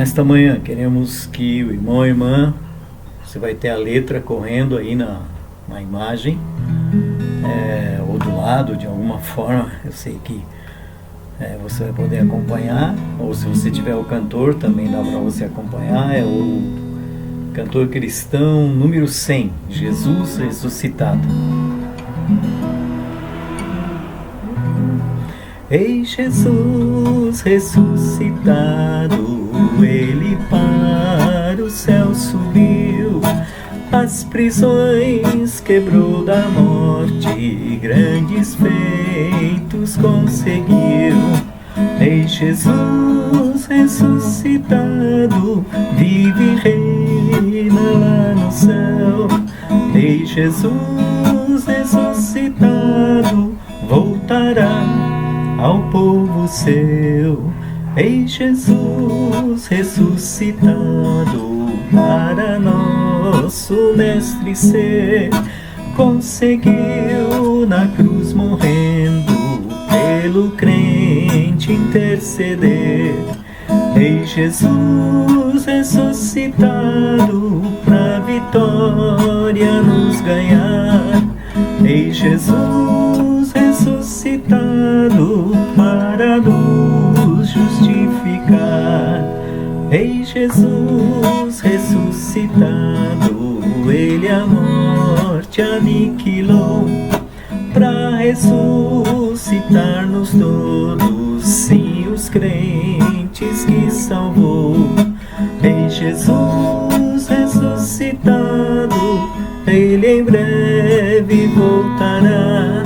Nesta manhã queremos que o irmão e a irmã, você vai ter a letra correndo aí na imagem, ou do lado de alguma forma, eu sei que você vai poder acompanhar, ou se você tiver o cantor também dá para você acompanhar, é o cantor cristão número 100, Jesus ressuscitado. Ei, Jesus ressuscitado, ele para o céu subiu, as prisões quebrou da morte, grandes feitos conseguiu. Ei, Jesus ressuscitado, vive e reina lá no céu. Ei, Jesus ressuscitado, voltará ao povo seu. Ei, Jesus ressuscitado, para nosso mestre ser, conseguiu na cruz morrendo, pelo crente interceder. Ei, Jesus ressuscitado, pra vitória nos ganhar. Ei, Jesus ressuscitado, para nos justificar. Ei, Jesus ressuscitado, ele a morte aniquilou, pra ressuscitar-nos todos, sim, os crentes que salvou. Ei, Jesus ressuscitado, ele em breve voltará.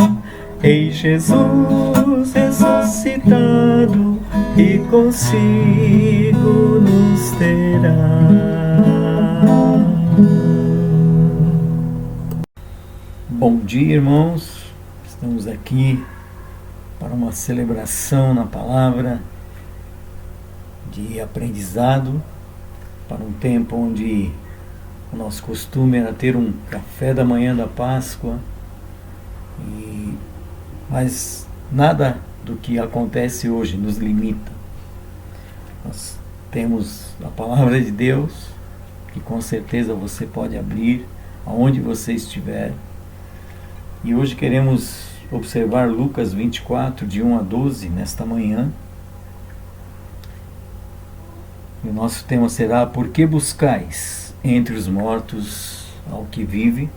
Ei, Jesus ressuscitado, e consigo nos terá. Bom dia, irmãos. Estamos aqui para uma celebração na palavra, de aprendizado, para um tempo onde o nosso costume era ter um café da manhã da Páscoa, mas nada do que acontece hoje nos limita. Nós temos a palavra de Deus, que com certeza você pode abrir aonde você estiver. E hoje queremos observar Lucas 24, de 1 a 12, nesta manhã. E o nosso tema será: Por que buscais entre os mortos ao que vive?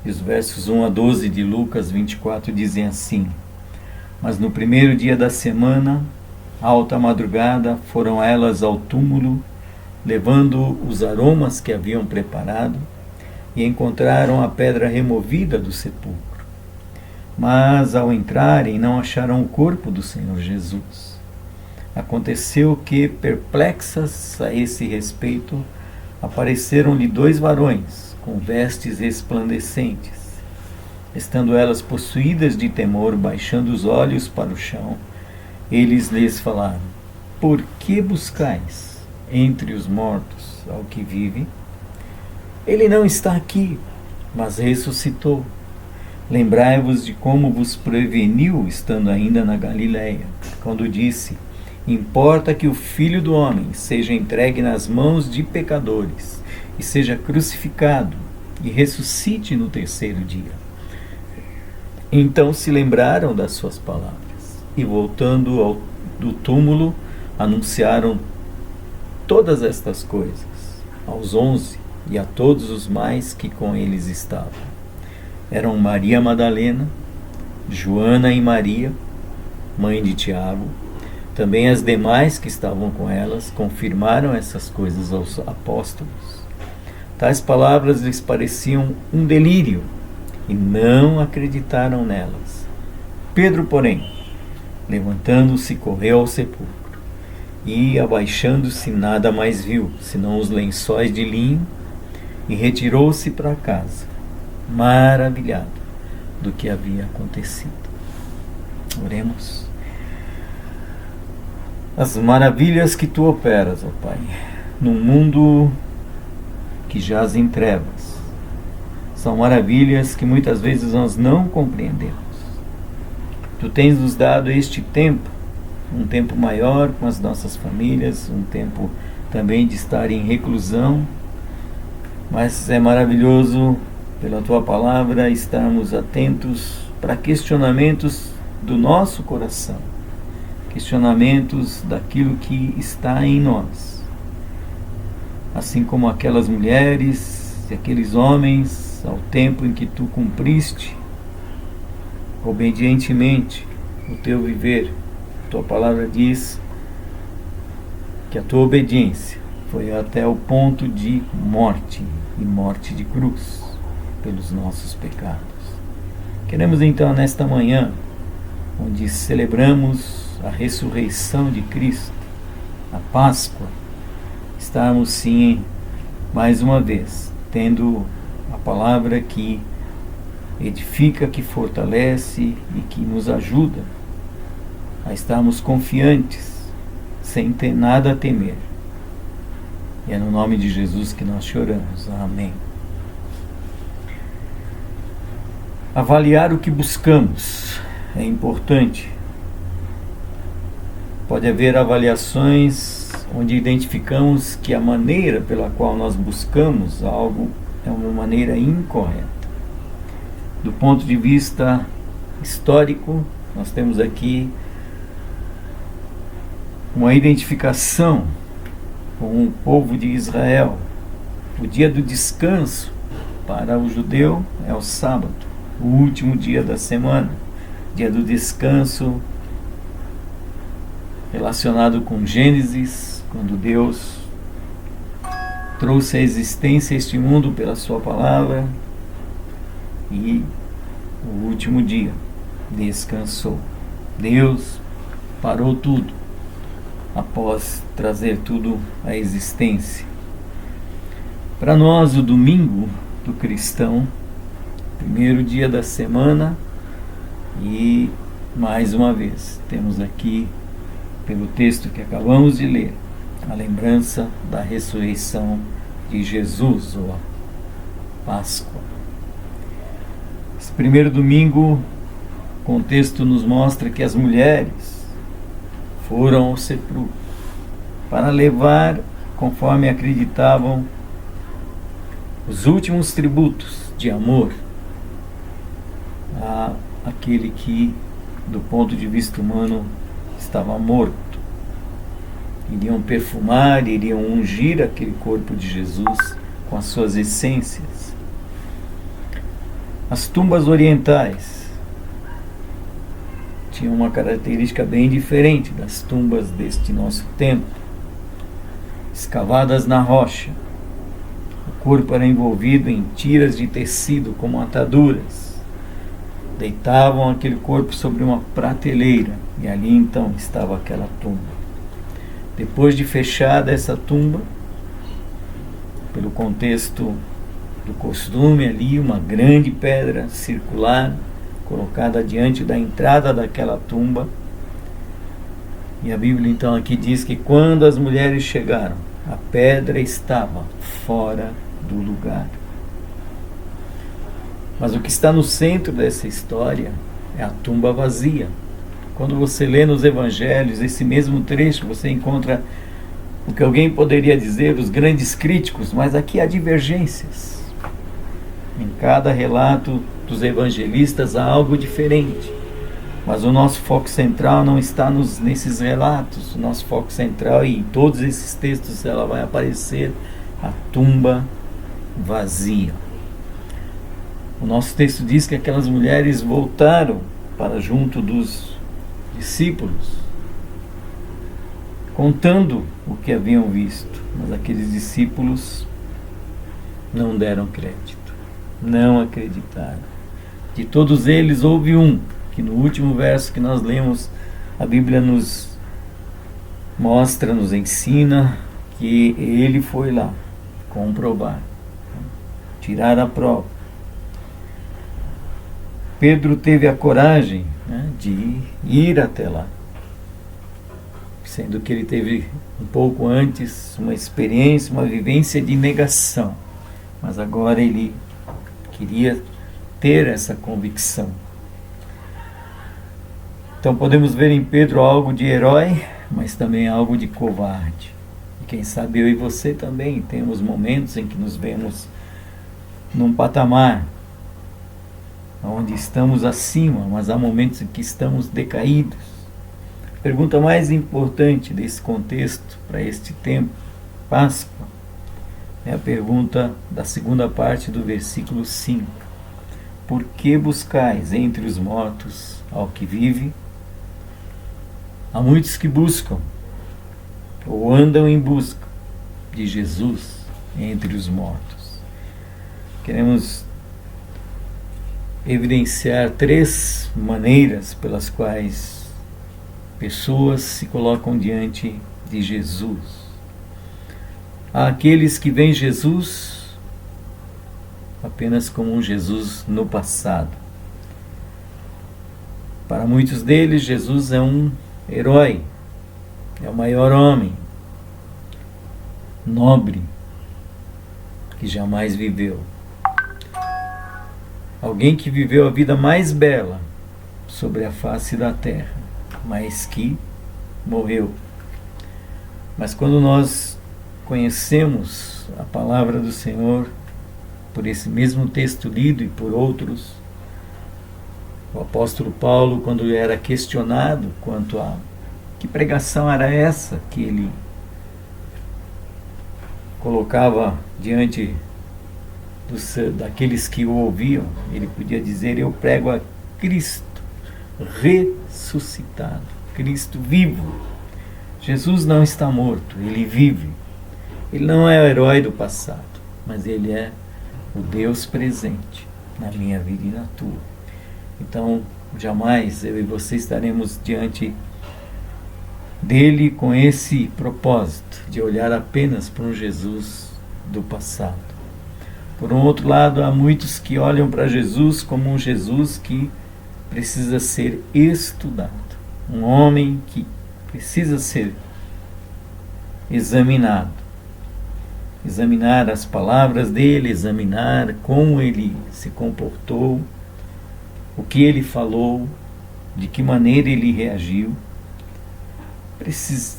E os versos 1 a 12 de Lucas 24 dizem assim: Mas no primeiro dia da semana, alta madrugada, foram elas ao túmulo, levando os aromas que haviam preparado, e encontraram a pedra removida do sepulcro. Mas ao entrarem, não acharam o corpo do Senhor Jesus. Aconteceu que, perplexas a esse respeito, apareceram-lhe 2 varões, com vestes resplandecentes. Estando elas possuídas de temor, baixando os olhos para o chão, eles lhes falaram: Por que buscais entre os mortos ao que vive? Ele não está aqui, mas ressuscitou. Lembrai-vos de como vos preveniu, estando ainda na Galiléia, quando disse: Importa que o Filho do Homem seja entregue nas mãos de pecadores, e seja crucificado, e ressuscite no terceiro dia. Então se lembraram das suas palavras, e voltando do túmulo, anunciaram todas estas coisas aos 11 e a todos os mais que com eles estavam. Eram Maria Madalena, Joana e Maria, mãe de Tiago. Também as demais que estavam com elas confirmaram essas coisas aos apóstolos. Tais palavras lhes pareciam um delírio, e não acreditaram nelas. Pedro, porém, levantando-se, correu ao sepulcro, e, abaixando-se, nada mais viu, senão os lençóis de linho, e retirou-se para casa, maravilhado do que havia acontecido. Oremos. As maravilhas que tu operas, ó Pai, num mundo que jaz em trevas, são maravilhas que muitas vezes nós não compreendemos. Tu tens nos dado este tempo, um tempo maior com as nossas famílias, um tempo também de estar em reclusão, mas é maravilhoso, pela tua palavra, estarmos atentos para questionamentos do nosso coração, questionamentos daquilo que está em nós. Assim como aquelas mulheres e aqueles homens, ao tempo em que tu cumpriste obedientemente o teu viver, tua palavra diz que a tua obediência foi até o ponto de morte, e morte de cruz, pelos nossos pecados. Queremos então, nesta manhã, onde celebramos a ressurreição de Cristo, a Páscoa, estarmos sim, mais uma vez, tendo a palavra que edifica, que fortalece e que nos ajuda a estarmos confiantes, sem ter nada a temer. E é no nome de Jesus que nós choramos. Amém. Avaliar o que buscamos é importante. Pode haver avaliações onde identificamos que a maneira pela qual nós buscamos algo é uma maneira incorreta. Do ponto de vista histórico, nós temos aqui uma identificação com o povo de Israel. O dia do descanso para o judeu é o sábado, o último dia da semana, dia do descanso relacionado com Gênesis, quando Deus trouxe à existência este mundo pela sua palavra, e o último dia descansou. Deus parou tudo após trazer tudo à existência. Para nós, o domingo do cristão, primeiro dia da semana, e mais uma vez temos aqui, pelo texto que acabamos de ler, a lembrança da ressurreição de Jesus, ou a Páscoa. Esse primeiro domingo, o contexto nos mostra que as mulheres foram ao sepulcro para levar, conforme acreditavam, os últimos tributos de amor àquele que, do ponto de vista humano, estava morto. Iriam perfumar, iriam ungir aquele corpo de Jesus com as suas essências. As tumbas orientais tinham uma característica bem diferente das tumbas deste nosso tempo. Escavadas na rocha, o corpo era envolvido em tiras de tecido como ataduras. Deitavam aquele corpo sobre uma prateleira, e ali então estava aquela tumba. Depois de fechada essa tumba, pelo contexto do costume ali, uma grande pedra circular colocada diante da entrada daquela tumba. E a Bíblia então aqui diz que quando as mulheres chegaram, a pedra estava fora do lugar. Mas o que está no centro dessa história é a tumba vazia. Quando você lê nos evangelhos esse mesmo trecho, você encontra o que alguém poderia dizer, os grandes críticos, mas aqui há divergências. Em cada relato dos evangelistas há algo diferente. Mas o nosso foco central não está nesses relatos. O nosso foco central, e em todos esses textos ela vai aparecer, a tumba vazia. O nosso texto diz que aquelas mulheres voltaram para junto dos discípulos, contando o que haviam visto, mas aqueles discípulos não deram crédito, não acreditaram. De todos eles houve um, que no último verso que nós lemos, a Bíblia nos mostra, nos ensina, que ele foi lá comprovar, tirar a prova. Pedro teve a coragem, de ir até lá, sendo que ele teve um pouco antes uma experiência, uma vivência de negação, mas agora ele queria ter essa convicção. Então podemos ver em Pedro algo de herói, mas também algo de covarde. E Quem sabe eu e você também temos momentos em que nos vemos num patamar onde estamos acima, mas há momentos em que estamos decaídos. A pergunta mais importante desse contexto, para este tempo, Páscoa, é a pergunta da segunda parte do versículo 5. Por que buscais entre os mortos ao que vive? Há muitos que buscam, ou andam em busca de Jesus entre os mortos. Queremos evidenciar 3 maneiras pelas quais pessoas se colocam diante de Jesus. Há aqueles que veem Jesus apenas como um Jesus no passado. Para muitos deles, Jesus é um herói, é o maior homem, nobre, que jamais viveu. Alguém que viveu a vida mais bela sobre a face da terra, mas que morreu. Mas quando nós conhecemos a palavra do Senhor, por esse mesmo texto lido e por outros, o apóstolo Paulo, quando era questionado quanto a que pregação era essa que ele colocava diante daqueles que o ouviam, ele podia dizer: eu prego a Cristo ressuscitado, Cristo vivo. Jesus não está morto, ele vive. Ele não é o herói do passado, mas ele é o Deus presente na minha vida e na tua. Então, jamais eu e você estaremos diante dele com esse propósito de olhar apenas para um Jesus do passado. Por um outro lado, há muitos que olham para Jesus como um Jesus que precisa ser estudado, um homem que precisa ser examinado, examinar as palavras dele, examinar como ele se comportou, o que ele falou, de que maneira ele reagiu.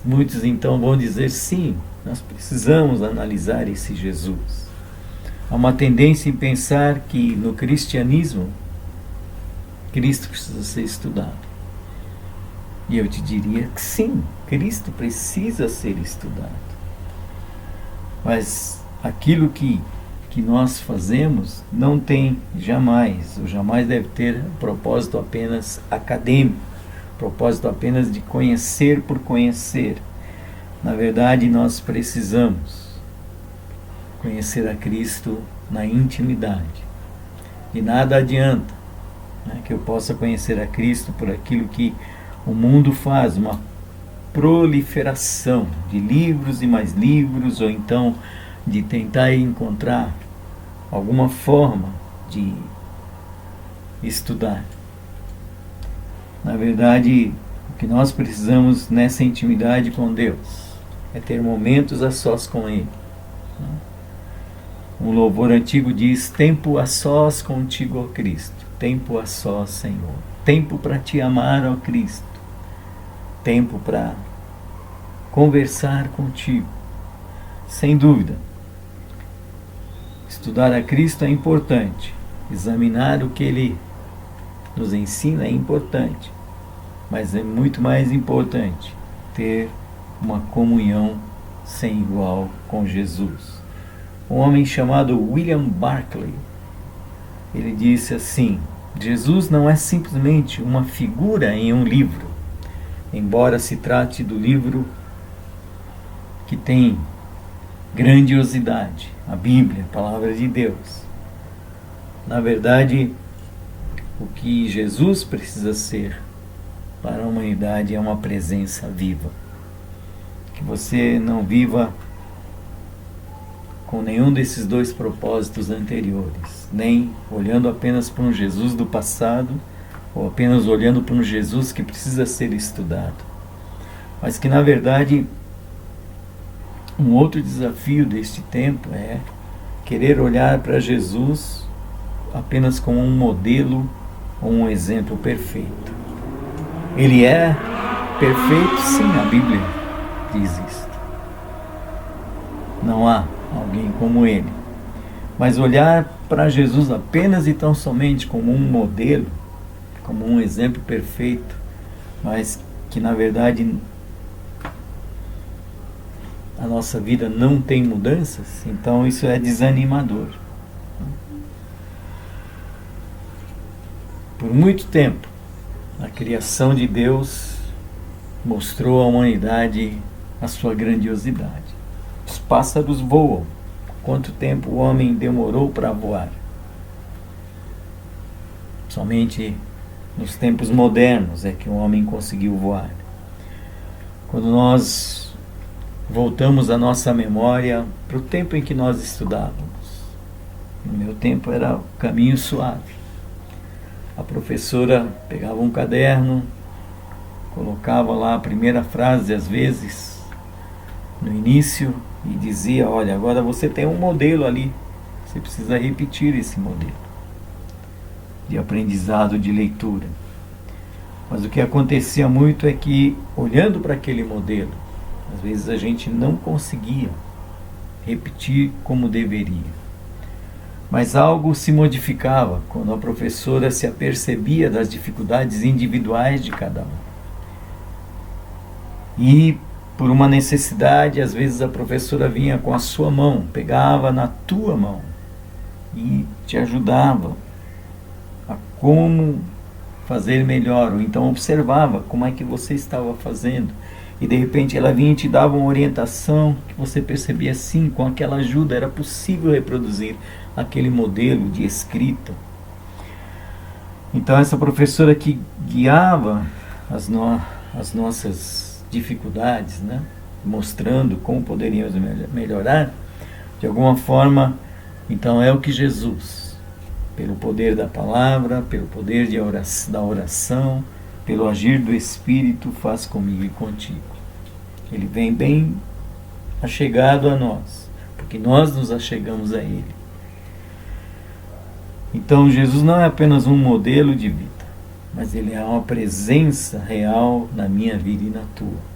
Muitos então vão dizer: sim, nós precisamos analisar esse Jesus. Há uma tendência em pensar que no cristianismo Cristo precisa ser estudado. E eu te diria que sim, Cristo precisa ser estudado. Mas aquilo que nós fazemos não tem jamais, ou jamais deve ter um propósito apenas acadêmico, propósito apenas de conhecer por conhecer. Na verdade, nós precisamos conhecer a Cristo na intimidade. E nada adianta, né, que eu possa conhecer a Cristo por aquilo que o mundo faz, uma proliferação de livros e mais livros, ou então de tentar encontrar alguma forma de estudar. Na verdade, o que nós precisamos nessa intimidade com Deus é ter momentos a sós com Ele. Um louvor antigo diz: tempo a sós contigo, ó Cristo, tempo a sós, Senhor, tempo para te amar, ó Cristo, tempo para conversar contigo. Sem dúvida, estudar a Cristo é importante, examinar o que Ele nos ensina é importante, mas é muito mais importante ter uma comunhão sem igual com Jesus. Um homem chamado William Barclay, ele disse assim: Jesus não é simplesmente uma figura em um livro, embora se trate do livro que tem grandiosidade, a Bíblia, a Palavra de Deus. Na verdade, o que Jesus precisa ser para a humanidade é uma presença viva. Que você não viva com nenhum desses 2 propósitos anteriores, nem olhando apenas para um Jesus do passado, ou apenas olhando para um Jesus que precisa ser estudado, mas que na verdade um outro desafio deste tempo é querer olhar para Jesus apenas como um modelo ou um exemplo perfeito. Ele é perfeito? Sim, a Bíblia diz isso. Não há alguém como ele. Mas olhar para Jesus apenas e tão somente como um modelo, como um exemplo perfeito, mas que na verdade a nossa vida não tem mudanças, então isso é desanimador. Por muito tempo, a criação de Deus mostrou à humanidade a sua grandiosidade. Os pássaros voam. Quanto tempo o homem demorou para voar? Somente nos tempos modernos é que o homem conseguiu voar. Quando nós voltamos a nossa memória para o tempo em que nós estudávamos, no meu tempo era o caminho suave. A professora pegava um caderno, colocava lá a primeira frase, às vezes, no início, e dizia: olha, agora você tem um modelo ali, você precisa repetir esse modelo de aprendizado, de leitura. Mas o que acontecia muito é que, olhando para aquele modelo, às vezes a gente não conseguia repetir como deveria. Mas algo se modificava quando a professora se apercebia das dificuldades individuais de cada um. E, por uma necessidade, às vezes a professora vinha com a sua mão, pegava na tua mão e te ajudava a como fazer melhor, ou então observava como é que você estava fazendo. E de repente ela vinha e te dava uma orientação que você percebia, sim, com aquela ajuda era possível reproduzir aquele modelo de escrita. Então essa professora que guiava as nossas dificuldades, né, mostrando como poderíamos melhorar, de alguma forma, então é o que Jesus, pelo poder da palavra, pelo poder da oração, pelo agir do Espírito, faz comigo e contigo. Ele vem bem achegado a nós, porque nós nos achegamos a Ele. Então Jesus não é apenas um modelo de vida, mas Ele é uma presença real na minha vida e na tua.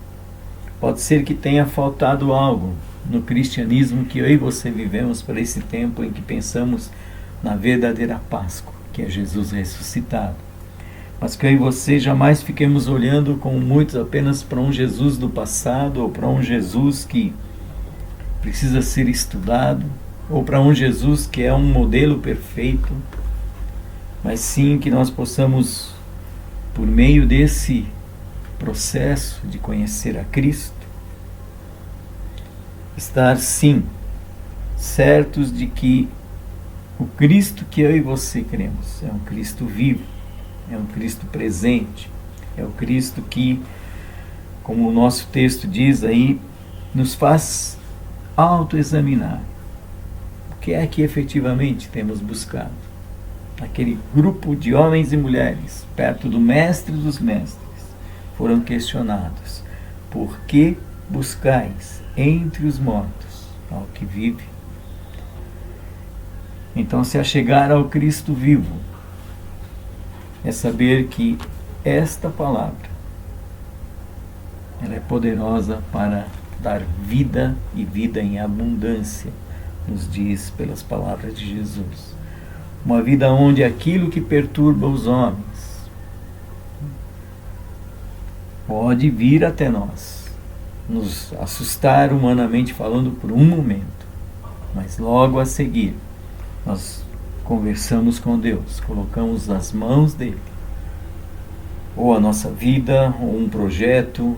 Pode ser que tenha faltado algo no cristianismo que eu e você vivemos para esse tempo em que pensamos na verdadeira Páscoa, que é Jesus ressuscitado. Mas que eu e você jamais fiquemos olhando, como muitos, apenas para um Jesus do passado, ou para um Jesus que precisa ser estudado, ou para um Jesus que é um modelo perfeito, mas sim que nós possamos, por meio desse processo de conhecer a Cristo, estar sim certos de que o Cristo que eu e você cremos é um Cristo vivo, é um Cristo presente, é o Cristo que, como o nosso texto diz aí, nos faz autoexaminar. O que é que efetivamente temos buscado? Aquele grupo de homens e mulheres, perto do Mestre dos Mestres, foram questionados: por que buscais entre os mortos ao que vive? Então, se achegar ao Cristo vivo é saber que esta palavra ela é poderosa para dar vida e vida em abundância, nos diz pelas palavras de Jesus. Uma vida onde aquilo que perturba os homens pode vir até nós, nos assustar humanamente falando por um momento, mas logo a seguir nós conversamos com Deus, colocamos nas mãos dele ou a nossa vida, ou um projeto,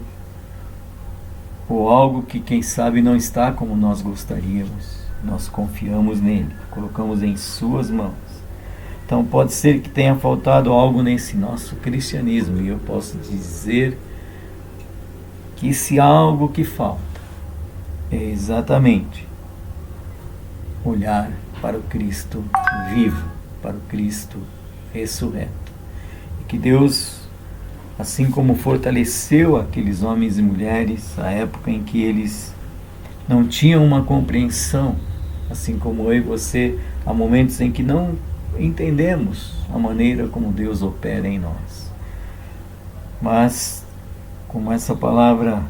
ou algo que quem sabe não está como nós gostaríamos. Nós confiamos nele, colocamos em suas mãos. Então pode ser que tenha faltado algo nesse nosso cristianismo, e eu posso dizer que esse algo que falta é exatamente olhar para o Cristo vivo, para o Cristo ressurreto. E que Deus, assim como fortaleceu aqueles homens e mulheres, a época em que eles não tinham uma compreensão, assim como eu e você, há momentos em que não entendemos a maneira como Deus opera em nós. Mas, como essa palavra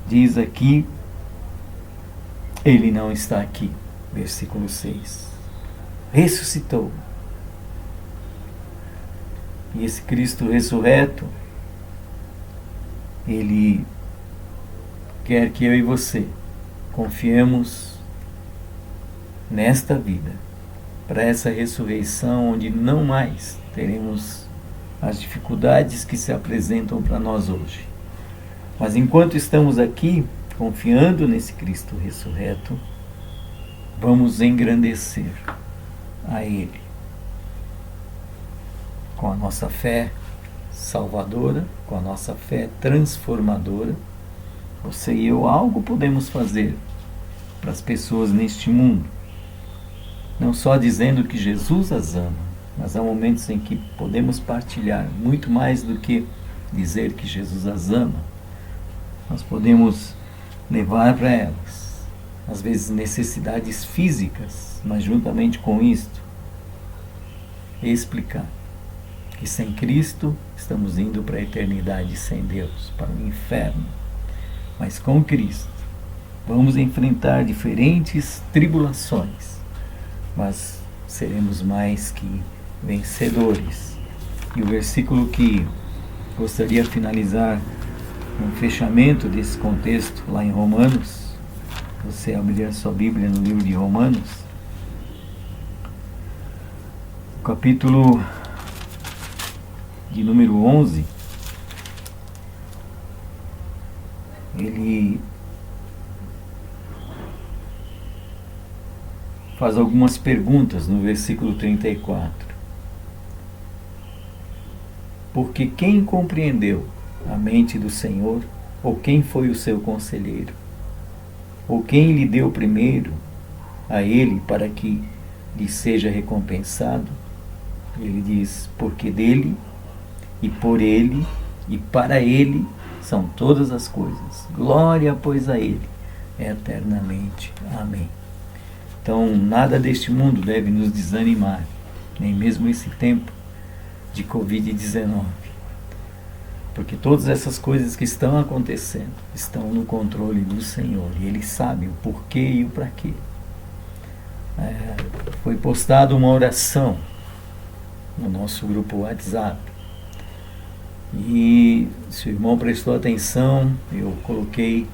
diz aqui, Ele não está aqui. Versículo 6. Ressuscitou. E esse Cristo ressurreto, Ele quer que eu e você confiemos nesta vida, para essa ressurreição onde não mais teremos as dificuldades que se apresentam para nós hoje. Mas enquanto estamos aqui, confiando nesse Cristo ressurreto, vamos engrandecer a Ele com a nossa fé salvadora, com a nossa fé transformadora. Você e eu algo podemos fazer para as pessoas neste mundo, não só dizendo que Jesus as ama, mas há momentos em que podemos partilhar muito mais do que dizer que Jesus as ama. Nós podemos levar para elas, às vezes, necessidades físicas, mas juntamente com isto, explicar que sem Cristo estamos indo para a eternidade sem Deus, para o inferno. Mas com Cristo vamos enfrentar diferentes tribulações, mas seremos mais que vencedores. E o versículo que gostaria de finalizar um fechamento desse contexto lá em Romanos, você abrir a sua Bíblia no livro de Romanos, capítulo de número 11, ele faz algumas perguntas no versículo 34. Porque quem compreendeu a mente do Senhor, ou quem foi o seu conselheiro, ou quem lhe deu primeiro a ele para que lhe seja recompensado? Ele diz, porque dele, e por ele, e para ele são todas as coisas. Glória, pois, a ele, eternamente. Amém. Então, nada deste mundo deve nos desanimar, nem mesmo esse tempo de Covid-19. Porque todas essas coisas que estão acontecendo estão no controle do Senhor. E Ele sabe o porquê e o para quê. Foi postada uma oração no nosso grupo WhatsApp. E se o irmão prestou atenção, eu coloquei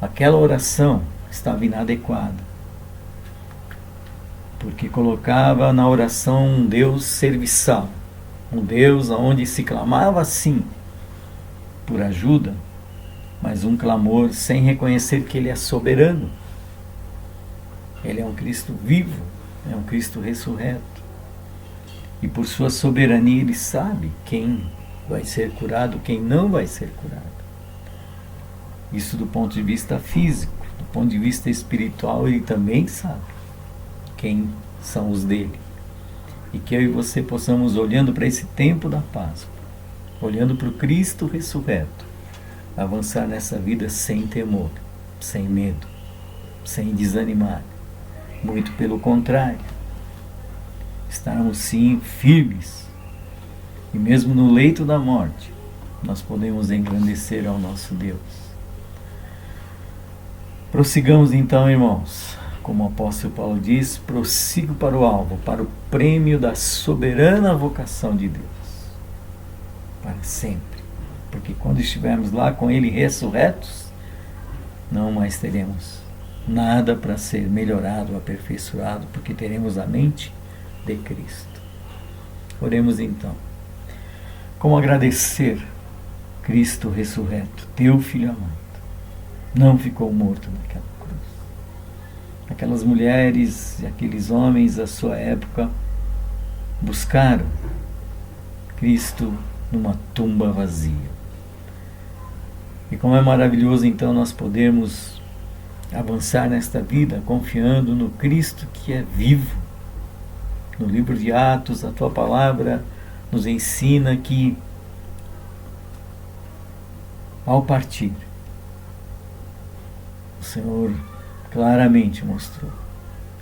aquela oração estava inadequada. Porque colocava na oração um Deus serviçal. Um Deus onde se clamava sim por ajuda, mas um clamor sem reconhecer que Ele é soberano. Ele é um Cristo vivo, é um Cristo ressurreto. E por sua soberania Ele sabe quem vai ser curado, quem não vai ser curado. Isso do ponto de vista físico, do ponto de vista espiritual, Ele também sabe quem são os dele. E que eu e você possamos, olhando para esse tempo da Páscoa, olhando para o Cristo ressurreto, avançar nessa vida sem temor, sem medo, sem desanimar. Muito pelo contrário, estarmos sim firmes. E mesmo no leito da morte, nós podemos engrandecer ao nosso Deus. Prossigamos então, irmãos. Como o apóstolo Paulo diz, prossigo para o alvo, para o prêmio da soberana vocação de Deus. Para sempre. Porque quando estivermos lá com Ele ressurretos, não mais teremos nada para ser melhorado, aperfeiçoado, porque teremos a mente de Cristo. Oremos então. Como agradecer Cristo ressurreto, teu Filho amado, não ficou morto naquela cruz. Aquelas mulheres e aqueles homens da sua época buscaram Cristo numa tumba vazia. E como é maravilhoso então nós podermos avançar nesta vida confiando no Cristo que é vivo. No livro de Atos, a tua palavra nos ensina que ao partir, o Senhor claramente mostrou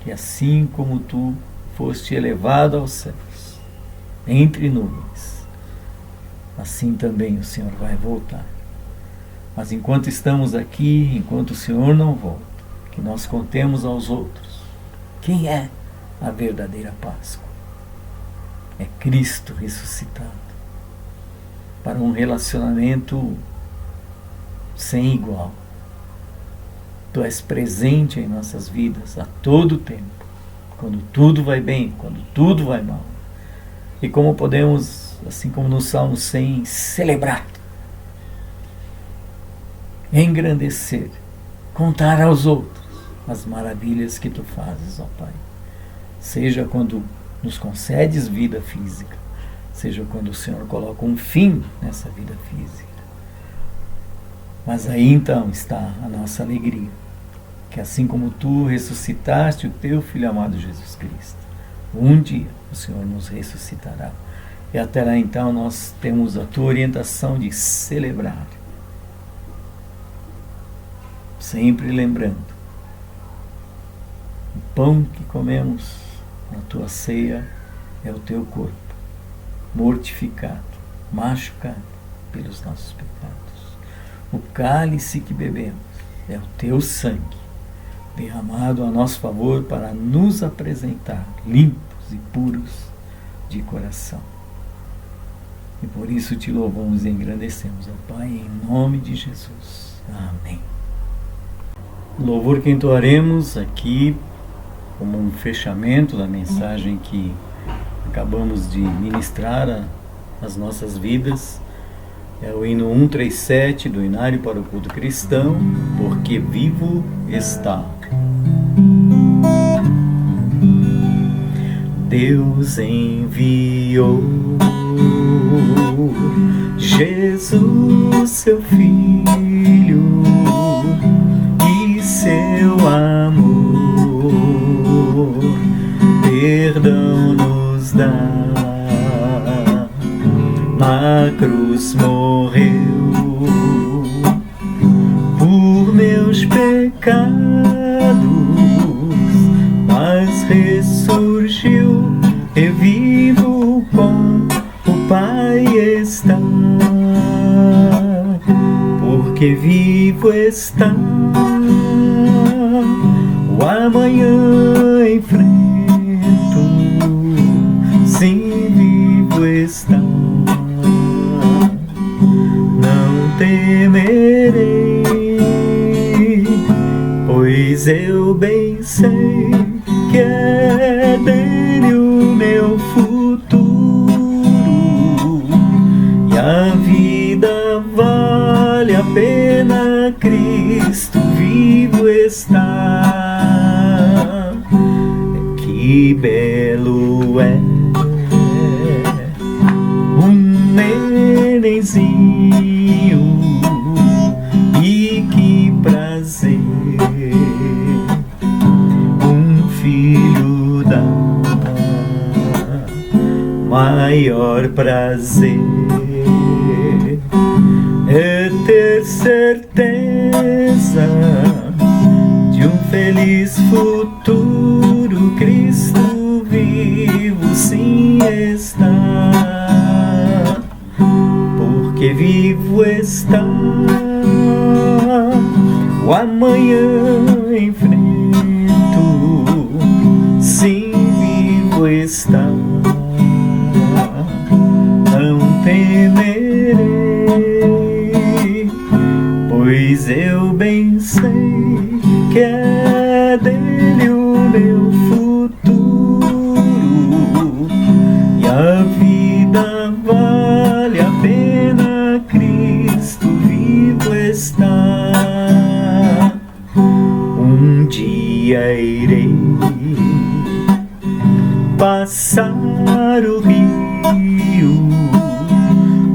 que assim como tu foste elevado aos céus, entre nuvens, assim também o Senhor vai voltar. Mas enquanto estamos aqui, enquanto o Senhor não volta, que nós contemos aos outros quem é a verdadeira Páscoa. É Cristo ressuscitado, para um relacionamento sem igual. Tu és presente em nossas vidas a todo tempo, quando tudo vai bem, quando tudo vai mal. E como podemos, assim como no Salmo 100, celebrar, engrandecer, contar aos outros as maravilhas que tu fazes, ó Pai. Seja quando nos concedes vida física, seja quando o Senhor coloca um fim nessa vida física. Mas aí então está a nossa alegria, que assim como tu ressuscitaste o teu Filho amado Jesus Cristo, um dia o Senhor nos ressuscitará. E até lá então nós temos a tua orientação de celebrar, sempre lembrando, o pão que comemos na tua ceia é o teu corpo, mortificado, machucado pelos nossos pecados. O cálice que bebemos é o teu sangue, derramado a nosso favor para nos apresentar limpos e puros de coração. E por isso te louvamos e engrandecemos, ó Pai, em nome de Jesus. Amém. O louvor que entoaremos aqui, como um fechamento da mensagem que acabamos de ministrar às nossas vidas, é o hino 137 do Inário para o Culto Cristão, Porque Vivo Está. Deus enviou Jesus, seu Filho, e seu amor perdão nos dá. Na cruz morreu por meus pecados, mas ressurgiu e vivo com o Pai está. Porque vivo está, o amanhã enfrento, sim, vivo está. Não temerei, pois eu bem sei que é dele o meu futuro, e a vida vale a pena, Cristo vivo está. Que belo é um nenenzinho, e que prazer um filho dá. Maior prazer é ter certeza de um feliz futuro. Cristo vivo sim está, porque vivo está, o amanhã enfrento, sim, vivo está. Não temerei, pois eu bem sei que é dele o meu futuro, e a vida vale a pena, Cristo vivo está. Um dia irei passar o rio,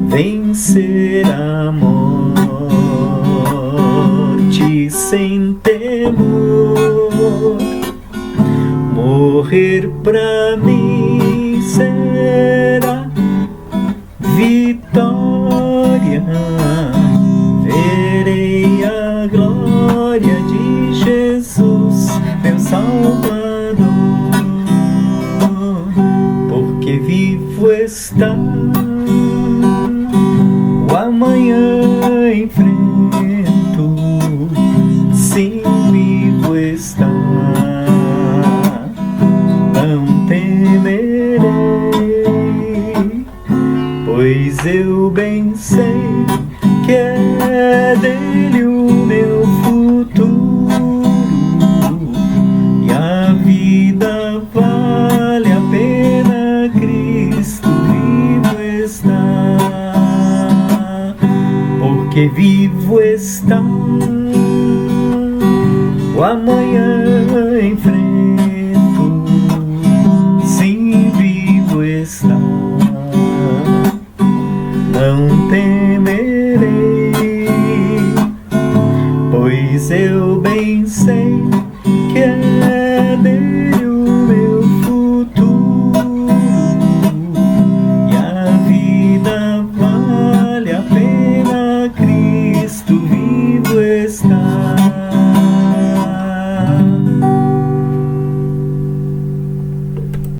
vencer a morte sem temor. Morrer pra mim será vitória. Verei a glória de Jesus, meu Salvador, porque vivo está, o amanhã enfrento, sim, vivo está. eu bem sei que é dele o meu futuro, e a vida vale a pena, Cristo vivo está, porque vivo está, o amanhã enfrento, sim, vivo está. Não temerei, pois eu